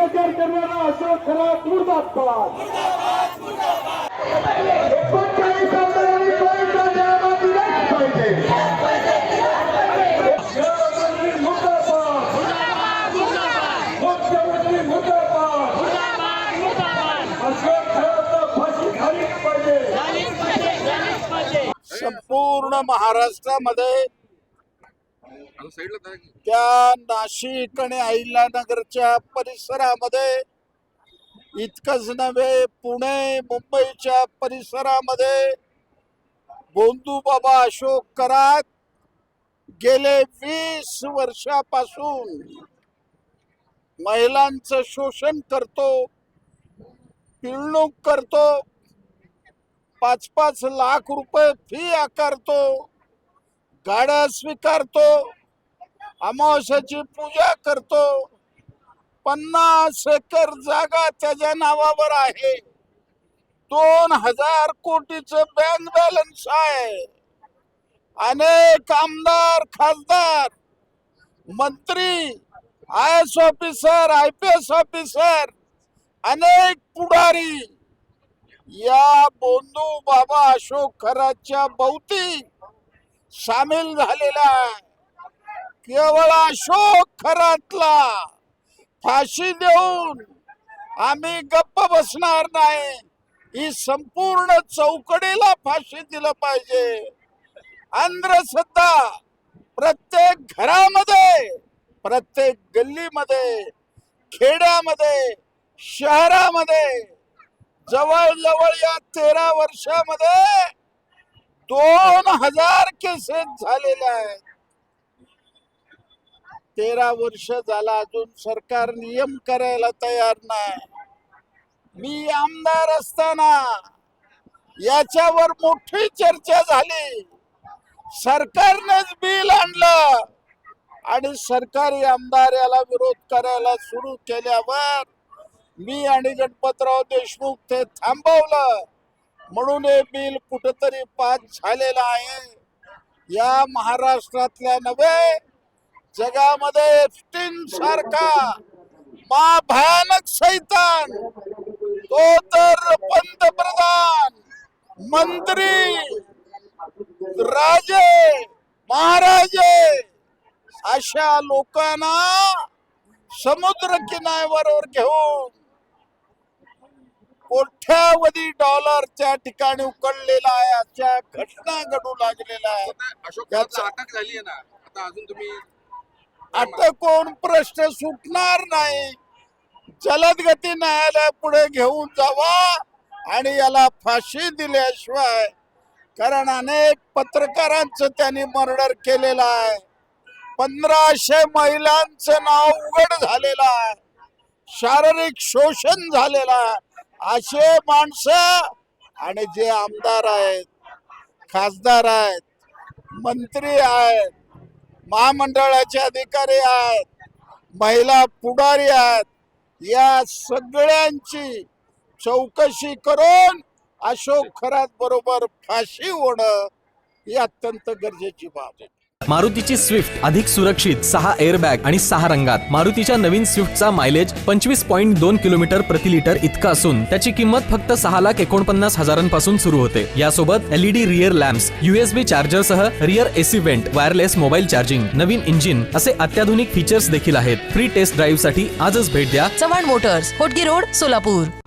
भ्रष्टाचार करणारा अशोक खरात मुर्दाबाद. 39 आमदारांनी कोणता न्याय दिलाच पाहिजे. मुख्यमंत्री मुर्दाबाद, मुख्यमंत्री मुर्दाबाद, अशोक खरातला फाशी झालीच पाहिजे. संपूर्ण महाराष्ट्रामध्ये त्या नाशिक आणि अहिल्यानगरच्या परिसरामध्ये इतकंच नव्हे, पुणे मुंबईच्या परिसरामध्ये भोंदूबाबा अशोक खरात गेले 20 वर्षापासून महिलांचं शोषण करतो, पिळवणूक करतो, 5-5 लाख रुपये फी आकारतो, गाड्या स्वीकारतो, अमावस्याची पूजा करतो, 50 एकर जागा त्याच्या नावावर आहे, 2000 कोटीचं बँक बॅलन्स आहे. अनेक आमदार, खासदार, मंत्री, IAS ऑफिसर, IPS ऑफिसर, अनेक पुढारी या भोंदूबाबा अशोक खरातच्या भोवती सामील झालेला आहे. केवळ अशोक खरातला फाशी देऊन आम्ही गप्प बसणार नाही, ही संपूर्ण चौकडीला फाशी दिलं पाहिजे. अंधश्रद्धा प्रत्येक घरामध्ये, प्रत्येक गल्लीमध्ये, खेड्यामध्ये, शहरामध्ये जवळजवळ या 13 वर्षामध्ये 2000 केसेस झालेल्या आहेत. 13 वर्ष झाला, अजून सरकार नियम करायला तयार नाही. मी आमदार असताना याच्यावर मोठी चर्चा झाली, सरकारनेच बिल आणलं आणि सरकारी आमदार याला विरोध करायला सुरू केल्यावर मी आणि गणपतराव देशमुख ते थांबवलं. म्हणून हे बिल कुठेतरी पास झालेलं आहे. या महाराष्ट्रातल्या नव्हे, जगामध्ये एप्स्टीन सारखा भयानक सैतान, तो तर पंतप्रधान, मंत्री, राजे, महाराजे अशा लोकांना समुद्र किनाऱ्यावर घेऊन कोट्यावधी डॉलर त्या ठिकाणी उकळलेला आहे. अशा घटना घडू लागलेल्या आहेत. अटक झाली आहे ना, आता अजून तुम्ही अटक कोण प्रश्न सुटणार नाही. जलद गती न्यायालय पुढे घेऊन जावा आणि याला फाशी दिल्याशिवाय, कारण अनेक पत्रकारांचं त्यांनी मर्डर केलेलं आहे, 1500 महिलांचं नाव उघड झालेलं आहे, शारीरिक शोषण झालेलं आहे. असे माणसं आणि जे आमदार आहेत, खासदार आहेत, मंत्री आहेत, महामंडळाचे अधिकारी आहेत, महिला पुढारी आहेत, या सगळ्यांची चौकशी करून अशोक खरात बरोबर फाशी होणं ही अत्यंत गरजेची बाब आहे. मारुतीची स्विफ्ट अधिक सुरक्षित, 6 एअरबॅग आणि 6 रंगात. मारुतीच्या नवीन स्विफ्टचा मायलेज 25.2 किलोमीटर प्रति लिटर इतका असून त्याची किंमत फक्त 6,49,000 सुरू होते. यासोबत LED rear lamps, USB charger सह rear AC vent, wireless mobile charging, नवीन इंजिन असे अत्याधुनिक फीचर्स देखील आहेत. फ्री टेस्ट ड्राईव्ह साठी आजच भेट द्या चव्हाण मोटर्स, होटगी रोड, सोलापूर.